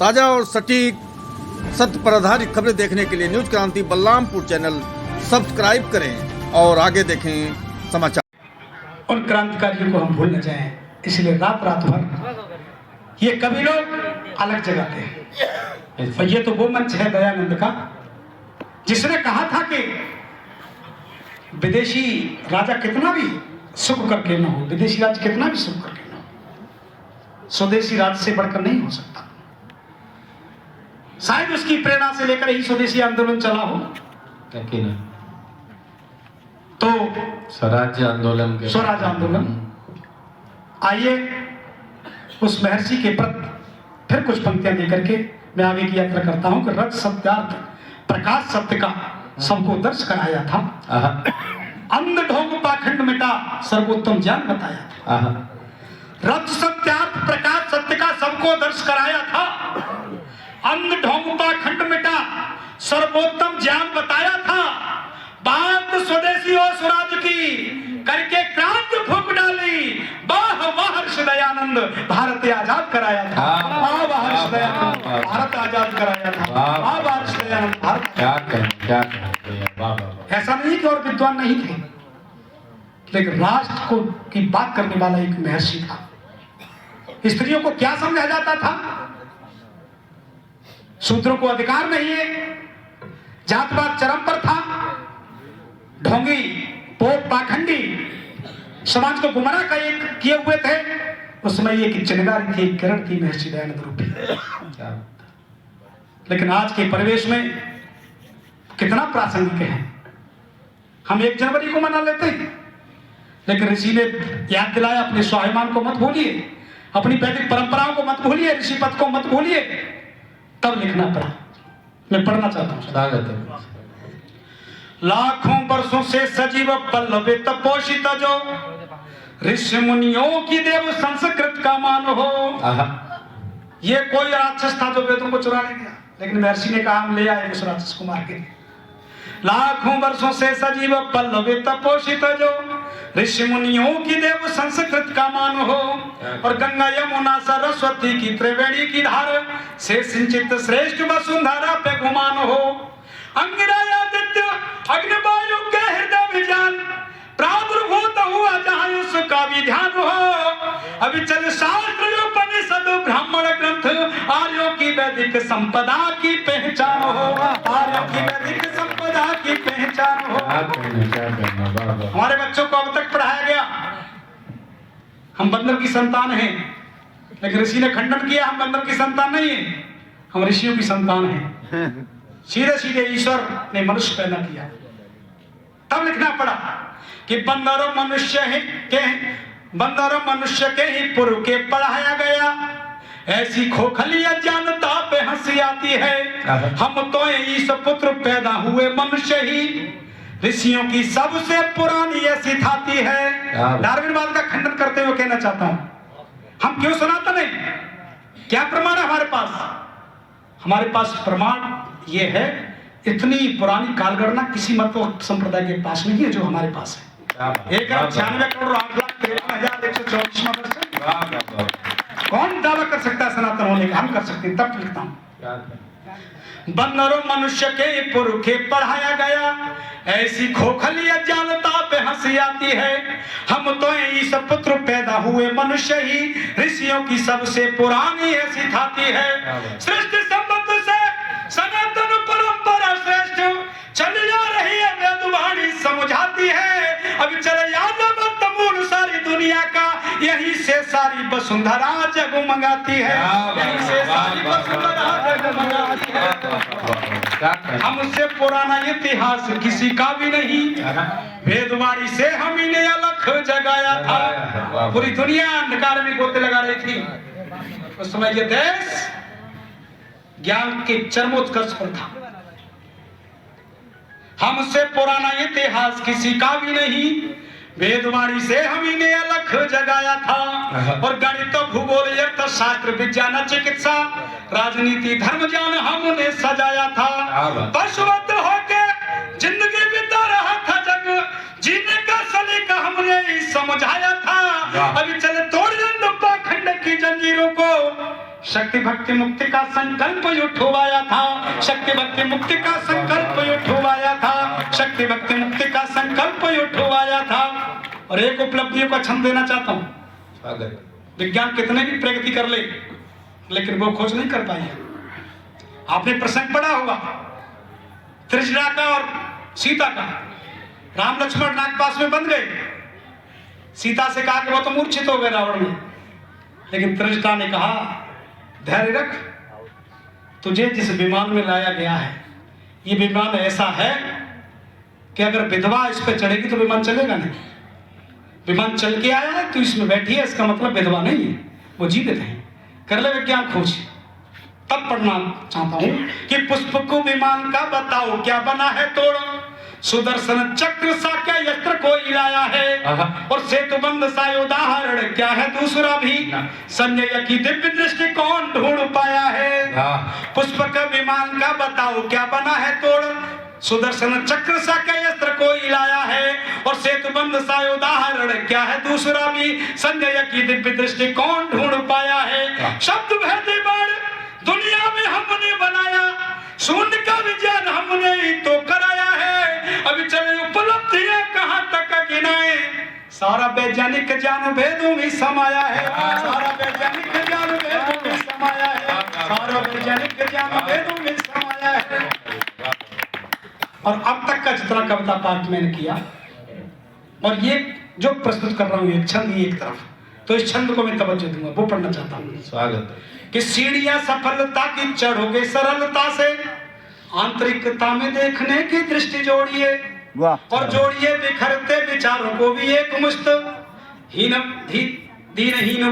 ताज़ा और सटीक सत्य पर आधारित खबरें देखने के लिए न्यूज क्रांति बलरामपुर चैनल सब्सक्राइब करें और आगे देखें समाचार। उन क्रांतिकारियों को हम भूल न जाएं, इसलिए रात रात भर ये कवि लोग अलग जगाते हैं। और ये तो वो मंच है दयानंद का, जिसने कहा था कि विदेशी राजा कितना भी सुख करके न हो, विदेशी राज कितना भी सुख करके न हो, स्वदेशी राज से बढ़कर नहीं हो सकता। शायद उसकी प्रेरणा से लेकर ही स्वदेशी आंदोलन चला हो। तो स्वराज्य आंदोलन आइए उस महर्षि के प्रति फिर कुछ पंक्तियां देकर के मैं आगे की यात्रा करता हूं कि रज सत्यार्थ प्रकाश सत्य का सबको दर्श कराया था, अंध ढोंग पाखंड मिटा सर्वोत्तम ज्ञान बताया था। रज सत्यार्थ प्रकाश सत्य का सबको दर्श कराया था, अंध ढोंग पाखंड मिटा सर्वोत्तम ज्ञान बताया था। बात स्वदेशी और स्वराज की करके क्रांति फूंक डाली, वाह वाह हर्ष दयानंद भारत आजाद कराया था। वाह वाह हर्ष दयानंद भारत आजाद कराया था। वाह वाह हर्ष दयानंद भारत। क्या ऐसा नहीं कि और विद्वान नहीं थे, लेकिन राष्ट्र को की बात करने वाला एक महर्षि था। स्त्रियों को क्या समझा जाता था? शूद्रों को अधिकार नहीं है, जातवाद चरम पर था, ढोंगी पोप पाखंडी समाज को गुमराह किए हुए थे। उसमें एक चिनगारी थी, एक किरण थी महर्षि दयानंद रूपी। लेकिन आज के परिवेश में कितना प्रासंगिक है। हम 1 जनवरी को मना लेते हैं, लेकिन ऋषि ने याद दिलाया अपने स्वाभिमान को मत भूलिए, अपनी वैदिक परंपराओं को मत भूलिए, ऋषि पद को मत भूलिए। तब लिखना पड़ा। मैं पढ़ना चाहता हूं। लाखों वर्षों से सजीव पल्लवित पोषित जो ऋषि मुनियों की देव संस्कृत का मान हो। ये कोई राक्षस था जो वेदों को चुरा ले गया, लेकिन महर्षि ने कहा हम ले आए उस राक्षस को मार के। लाखों वर्षों से सजीव पल्लवित पोषित जो ऋषि मुनियों की देव संस्कृत का मान हो, और गंगा यमुना सरस्वती की त्रिवेणी की धार से सिंचित श्रेष्ठ वसुंधरा पे गुमान हो। अंगिरा आदित्य अग्निवायु के हृदय विज्ञान प्रादुर्भूत हुआ जहां उसका विधान हो। अविचल शास्त्र उपनिषद ब्राह्मण ग्रंथ आर्यों की वैदिक संपदा की पहचान हो। आर्यों की वैदिक संपदा की पहचान हो। हमारे बच्चों को अब तक पढ़ाया गया हम बंदर की संतान हैं, लेकिन ऋषि ने खंडन किया हम बंदर की संतान नहीं है, हम ऋषियों की संतान हैं। सीधे सीधे ईश्वर ने मनुष्य पैदा किया। तब लिखना पड़ा कि बंदरों मनुष्य के ही पूर्व के पढ़ाया गया, ऐसी खोखली अज्ञानता पे हंसी आती है। हम तो ईश पुत्र पैदा हुए मनुष्य ही ऋषियों की सबसे पुरानी ऐसी थाती है। डार्विनवाद का खंडन करते हुए कहना चाहता हूं, हम क्यों सनातन हैं? क्या प्रमाण है हमारे पास? हमारे पास प्रमाण ये है, इतनी पुरानी कालगणना किसी मत संप्रदाय के पास नहीं है जो हमारे पास है। 1,96,08,13,124 वर्ष। कौन दावा कर सकता है सनातन होने का? हम कर सकते हैं। तब लिखता हूं, बंदरों मनुष्य के पूर्व के पढ़ाया गया, ऐसी खोखली अज्ञानता पे हंसी आती है। हम तो ईश पुत्र पैदा हुए मनुष्य ही ऋषियों की सबसे पुरानी ऐसी थाती है। सृष्टि संबंध से सनातन परंपरा श्रेष्ठ चली जा रही है, वेदवाणी समझाती है। अभी चले यादव तमूल सारी दुनिया का, यही से सारी वसुंधरा जगमगाती है। यही से सारी वसुंधरा जगमगाती है। हमसे पुराना इतिहास किसी का भी नहीं, वेदवाणी से हम ही ने अलख जगाया था। पूरी दुनिया अंधकार में गोते लगा रही थी। उस समय ये देश ज्ञान के चरमोत्कर्ष पर था। हमसे पुराना इतिहास किसी का भी नहीं, वेदवाणी से हम ही ने अलख जगाया था। और गणित भूगोल अर्थशास्त्र विज्ञान चिकित्सा राजनीति धर्म ज्ञान हमने सजाया था। पशुवत होके जिंदगी बिता रहा था जग, जीने का सलीका हमने ही समझाया था। अभी चले तोड़ पाखंड की जंजीरों को, शक्ति भक्ति मुक्ति का संकल्प उठवाया था, शक्ति भक्ति मुक्ति का संकल्प उठवाया था, शक्ति भक्ति मुक्ति का संकल्प उठवाया था। और एक उपलब्धियों का छंद देना चाहता हूं। विज्ञान कितने भी प्रगति कर ले, लेकिन वो खोज नहीं कर पाई है। आपने प्रसंग पढ़ा होगा त्रिजटा का और सीता का। राम लक्ष्मण नागपाश में बंद गए, सीता से कहा कि वो तो मूर्छित हो गए रावण में, लेकिन त्रिजटा ने कहा धैर्य रख, तुझे जिस विमान में लाया गया है ये विमान ऐसा है कि अगर विधवा इस पे चढ़ेगी तो विमान चलेगा नहीं। विमान चल के आया है तो इसमें बैठी है, इसका मतलब विधवा नहीं है, वो जीवित है। कर ले विज्ञान खोज। तब पढ़ना चाहता हूं कि पुष्प को विमान का बताओ क्या बना है तोड़, सुदर्शन चक्र सा क्या यस्त्र कोई लाया है, और सेतुबंध सा उदाहरण क्या है दूसरा भी, संजय की दिव्य दृष्टि कौन ढूंढ पाया है। पुष्प का विमान का बताओ क्या बना है तोड़, सुदर्शन चक्र सा क्या यस्त्र कोई लाया है, और सेतुबंध सा उदाहरण क्या है दूसरा भी, संजय की दिव्य दृष्टि कौन ढूंढ पाया है। शब्द भेदे बाण दुनिया में हमने बनाया, शून्य का विज्ञान हमने ही तो कराया है। अभी चले उपलब्धियां कहां तक गिनाए, सारा वैज्ञानिक ज्ञान वेदों में समाया है, सारा वैज्ञानिक ज्ञान वेदों में समाया है, सारा वैज्ञानिक ज्ञान वेदों में समाया है। और अब तक का जितना कविता पाठ मैंने किया, और ये जो प्रस्तुत कर रहा हूं एक छंद ही एक तरफ, तो इस छंद को मैं तवज्जो दूंगा, वो पढ़ना चाहता हूं। स्वागत कि सीढ़ियां सफलता की चढ़ोगे सरलता से, आंतरिकता में देखने की दृष्टि जोड़िए, और जोड़िए बिखरते विचारों को भी एक मुश्त हीन दीनहीन